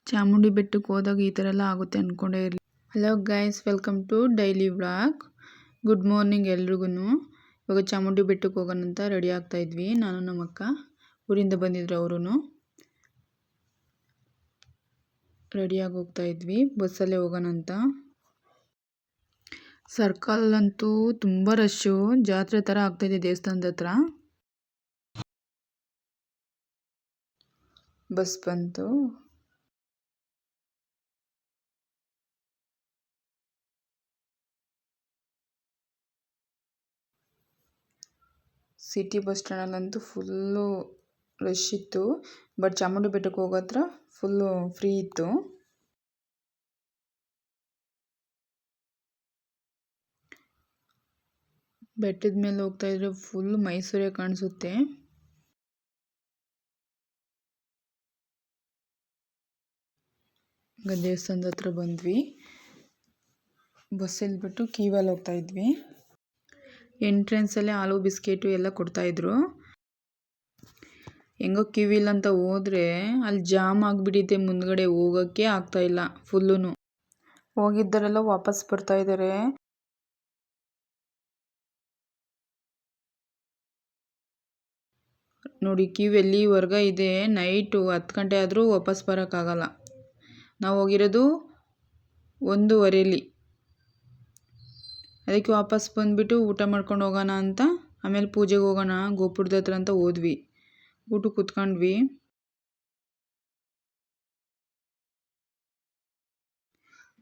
ಚಾಮುಂಡಿ ಬೆಟ್ಟಕ್ಕೆ ಹೋದಾಗ ಈ ಥರ ಎಲ್ಲ ಆಗುತ್ತೆ ಅಂದ್ಕೊಂಡೇ ಇರಲಿ. Hello guys, welcome to daily vlog. Good morning ಎಲ್ರಿಗೂ. ಇವಾಗ ಚಾಮುಂಡಿ ಬೆಟ್ಟಕ್ಕೆ ಹೋಗೋಣ ಅಂತ ರೆಡಿ ಆಗ್ತಾ ಇದ್ವಿ. ನಾನು ನಮ್ಮ ಅಕ್ಕ ಊರಿಂದ ಬಂದಿದ್ರು, ಅವರು ರೆಡಿಯಾಗಿ ಹೋಗ್ತಾ ಇದ್ವಿ. ಬಸ್ಸಲ್ಲೇ ಹೋಗೋಣ ಅಂತ. ಸರ್ಕಲ್ ಅಂತೂ ತುಂಬ ರಶ್ಶು, ಜಾತ್ರೆ ಥರ ಆಗ್ತಾಯಿದೆ ದೇವಸ್ಥಾನದ ಹತ್ರ. ಬಸ್ ಬಂತು. ಸಿಟಿ ಬಸ್ ಸ್ಟ್ಯಾಂಡಲ್ಲಂತೂ ಫುಲ್ಲು ರಶ್ ಇತ್ತು. ಬಟ್ ಚಾಮುಂಡಿ ಬೆಟ್ಟಕ್ಕೆ ಹೋಗೋತ್ರ ಫುಲ್ಲು ಫ್ರೀ ಇತ್ತು. ಬೆಟ್ಟದ ಮೇಲೆ ಹೋಗ್ತಾ ಇದ್ರೆ ಫುಲ್ ಮೈಸೂರೇ ಕಾಣಿಸುತ್ತೆ. ಈಗ ದೇವಸ್ಥಾನದ ಹತ್ರ ಬಂದ್ವಿ. ಬಸ್ ಇಲ್ಬಿಟ್ಟು ಕ್ಯೂವಲ್ಲಿ ಹೋಗ್ತಾ ಇದ್ವಿ. ಎಂಟ್ರೆನ್ಸಲ್ಲೇ ಹಾಲು ಬಿಸ್ಕೆಟು ಎಲ್ಲ ಕೊಡ್ತಾಯಿದ್ರು. ಹೆಂಗೋ ಕ್ಯೂವಿಲ್ ಅಂತ ಹೋದರೆ ಅಲ್ಲಿ ಜಾಮ್ ಆಗಿಬಿಟ್ಟಿದೆ, ಮುಂದ್ಗಡೆ ಹೋಗೋಕ್ಕೆ ಆಗ್ತಾಯಿಲ್ಲ. ಫುಲ್ಲು ಹೋಗಿದ್ದರೆಲ್ಲ ವಾಪಸ್ ಬರ್ತಾ ಇದ್ದಾರೆ. ನೋಡಿ, ಕ್ಯೂ ಎಲ್ಲಿವರೆಗೆ ಇದೆ. ನೈಟು 10 ಗಂಟೆ ಆದರೂ ವಾಪಸ್ ಬರೋಕ್ಕಾಗಲ್ಲ. ನಾವು ಹೋಗಿರೋದು 1:15. ಅದಕ್ಕೆ ವಾಪಸ್ ಬಂದುಬಿಟ್ಟು ಊಟ ಮಾಡ್ಕೊಂಡು ಹೋಗೋಣ ಅಂತ, ಆಮೇಲೆ ಪೂಜೆಗೆ ಹೋಗೋಣ ಗೋಪುರದ ಹತ್ರ ಅಂತ ಹೋದ್ವಿ. ಊಟಕ್ಕೆ ಕೂತ್ಕೊಂಡ್ವಿ.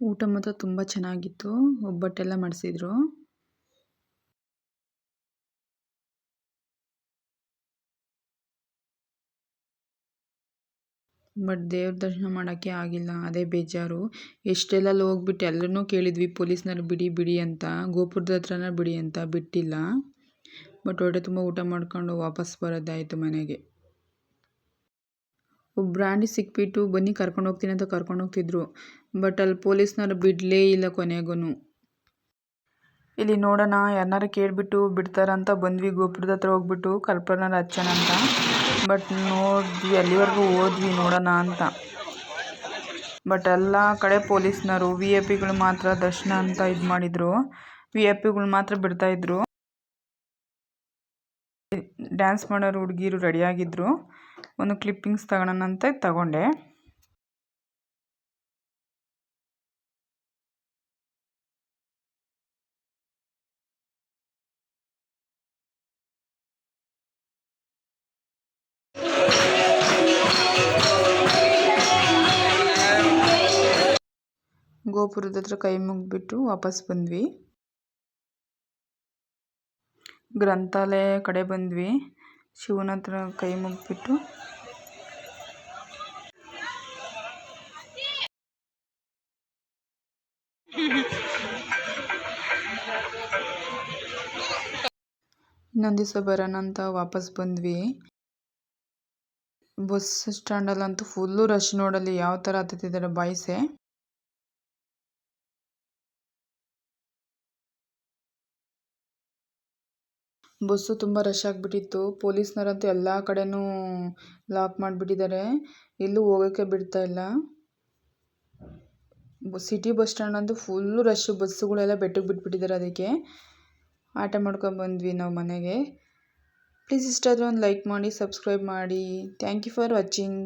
ಊಟ ಮಾತ್ರ ತುಂಬ ಚೆನ್ನಾಗಿತ್ತು. ಒಬ್ಬಟ್ಟೆಲ್ಲ ಮಾಡಿಸಿದ್ರು. ಬಟ್ ದೇವ್ರ ದರ್ಶನ ಮಾಡೋಕ್ಕೆ ಆಗಿಲ್ಲ, ಅದೇ ಬೇಜಾರು. ಎಷ್ಟೆಲ್ಲ ಹೋಗ್ಬಿಟ್ಟು ಎಲ್ಲರೂ ಕೇಳಿದ್ವಿ, ಪೊಲೀಸ್ನವ್ರು ಬಿಡಿ ಬಿಡಿ ಅಂತ, ಗೋಪುರದ ಹತ್ರನ ಬಿಡಿ ಅಂತ, ಬಿಟ್ಟಿಲ್ಲ. ಬಟ್ ಹೊಟ್ಟೆ ತುಂಬ ಊಟ ಮಾಡ್ಕೊಂಡು ವಾಪಸ್ ಬರೋದಾಯಿತು ಮನೆಗೆ. ಒಬ್ಬ ಆಂಟಿ ಸಿಕ್ಬಿಟ್ಟು ಬನ್ನಿ ಕರ್ಕೊಂಡು ಹೋಗ್ತೀನಿ ಅಂತ ಕರ್ಕೊಂಡು ಹೋಗ್ತಿದ್ರು. ಬಟ್ ಅಲ್ಲಿ ಪೊಲೀಸ್ನವ್ರು ಬಿಡಲೇ ಇಲ್ಲ ಕೊನೆಗೂ. ಇಲ್ಲಿ ನೋಡೋಣ ಯಾರನ್ನಾರು ಕೇಳಿಬಿಟ್ಟು ಬಿಡ್ತಾರಂತ ಬಂದ್ವಿ. ಗೋಪುರದ ಹತ್ರ ಹೋಗ್ಬಿಟ್ಟು ಕಲ್ಪನಾರ ಹಚ್ಚೋಣ ಅಂತ. ಬಟ್ ನೋಡಿದ್ವಿ, ಅಲ್ಲಿವರೆಗೂ ಹೋದ್ವಿ ನೋಡೋಣ ಅಂತ. ಬಟ್ ಎಲ್ಲ ಕಡೆ ಪೊಲೀಸ್ನವರು VIP ಗಳು ಮಾತ್ರ ದರ್ಶನ ಅಂತ ಇದು ಮಾಡಿದರು. VIP ಗಳು ಮಾತ್ರ ಬಿಡ್ತಾಯಿದ್ರು. ಡ್ಯಾನ್ಸ್ ಮಾಡೋರು ಹುಡುಗಿರು ರೆಡಿಯಾಗಿದ್ದರು. ಒಂದು ಕ್ಲಿಪ್ಪಿಂಗ್ಸ್ ತಗೊಳ್ಳೋಣ ಅಂತ ತಗೊಂಡೆ. ಗೋಪುರದ ಹತ್ರ ಕೈ ಮುಗಿಬಿಟ್ಟು ವಾಪಸ್ ಬಂದ್ವಿ. ಗ್ರಂಥಾಲಯ ಕಡೆ ಬಂದ್ವಿ. ಶಿವನ ಹತ್ರ ಕೈ ಮುಗಿಬಿಟ್ಟು ಇನ್ನೊಂದು ದಿವಸ ಬರೋಣ ಅಂತ ವಾಪಸ್ ಬಂದ್ವಿ. ಬಸ್ ಸ್ಟ್ಯಾಂಡಲ್ಲಂತೂ ಫುಲ್ಲು ರಶ್. ನೋಡಲ್ಲಿ ಯಾವ ಥರ ಹತ್ತುತ್ತಿದ್ದಾರೆ ಬಾಯ್ಸೆ. ಬಸ್ಸು ತುಂಬ ರಶ್ ಆಗಿಬಿಟ್ಟಿತ್ತು. ಪೊಲೀಸ್ನವರಂತೂ ಎಲ್ಲ ಕಡೆನೂ ಲಾಕ್ ಮಾಡಿಬಿಟ್ಟಿದ್ದಾರೆ, ಎಲ್ಲೂ ಹೋಗೋಕ್ಕೆ ಬಿಡ್ತಾ ಇಲ್ಲ. ಸಿಟಿ ಬಸ್ ಸ್ಟ್ಯಾಂಡ್ ಅಂತೂ ಫುಲ್ಲು ರಶ್ಶು. ಬಸ್ಸುಗಳೆಲ್ಲ ಬೆಟ್ಟಕ್ಕೆ ಬಿಟ್ಬಿಟ್ಟಿದ್ದಾರೆ. ಅದಕ್ಕೆ ಆಟ ಮಾಡ್ಕೊಂಡು ಬಂದ್ವಿ ನಾವು ಮನೆಗೆ. ಪ್ಲೀಸ್ ಇಷ್ಟ ಆದರೆ ಒಂದು ಲೈಕ್ ಮಾಡಿ, ಸಬ್ಸ್ಕ್ರೈಬ್ ಮಾಡಿ. Thank you for watching.